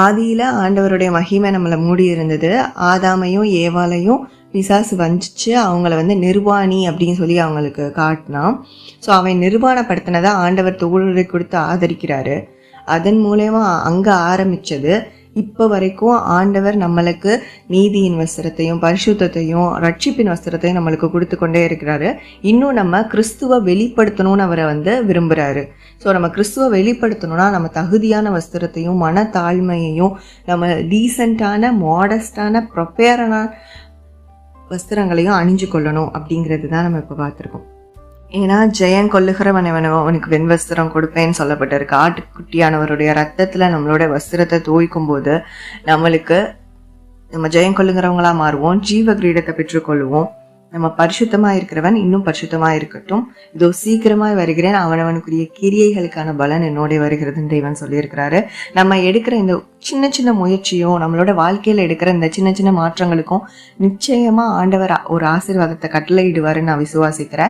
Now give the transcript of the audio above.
ஆதியில ஆண்டவருடைய மகிமை நம்மளை மூடி இருந்தது. ஆதாமையும் ஏவாளையும் பிசாசு வஞ்சிச்சு அவங்கள நிர்வாணி அப்படின்னு சொல்லி அவங்களுக்கு காட்டினான். ஸோ அவன் நிர்வாணப்படுத்தினதை ஆண்டவர் தொகுலை கொடுத்து ஆதரிக்கிறாரு. அதன் மூலயமா அங்கே ஆரம்பித்தது. இப்போ வரைக்கும் ஆண்டவர் நம்மளுக்கு நீதியின் வஸ்திரத்தையும் பரிசுத்தத்தையும் ரட்சிப்பின் வஸ்திரத்தையும் நம்மளுக்கு கொடுத்து கொண்டே இருக்கிறாரு. இன்னும் நம்ம கிறிஸ்துவை வெளிப்படுத்தணும்னு அவரை விரும்புகிறாரு. ஸோ நம்ம கிறிஸ்துவை வெளிப்படுத்தணும்னா நம்ம தகுதியான வஸ்திரத்தையும் மனத்தாழ்மையையும் நம்ம டீசெண்டான மாடஸ்டான ப்ரொப்பேரான வஸ்திரங்களையும் அணிஞ்சு கொள்ளணும் அப்படிங்கிறது தான் நம்ம இப்போ பார்த்துருக்கோம். ஏன்னா ஜெயம் கொள்ளுகிறவன் அவனுக்கு வெண்வஸ்திரம் கொடுப்பேன்னு சொல்லப்பட்டிருக்கு. ஆட்டுக்குட்டியானவருடைய ரத்தத்தில் நம்மளோட வஸ்திரத்தை தோய்க்கும் போது நம்ம ஜெயம் கொள்ளுகிறவங்களா மாறுவோம், ஜீவ கிரீடத்தை பெற்றுக்கொள்வோம். நம்ம பரிசுத்தமாக இருக்கிறவன் இன்னும் பரிசுத்தமாக இருக்கட்டும், இதோ சீக்கிரமாக வருகிறேன், அவனவனுக்குரிய கிரியைகளுக்கான பலன் என்னோட வருகிறதுன்னு தேவன் சொல்லியிருக்கிறாரு. நம்ம எடுக்கிற இந்த சின்ன சின்ன முயற்சியும் நம்மளோட வாழ்க்கையில் எடுக்கிற இந்த சின்ன சின்ன மாற்றங்களுக்கும் நிச்சயமாக ஆண்டவர் ஒரு ஆசீர்வாதத்தை கட்டளையிடுவாருன்னு நான் விசுவாசிக்கிறேன்.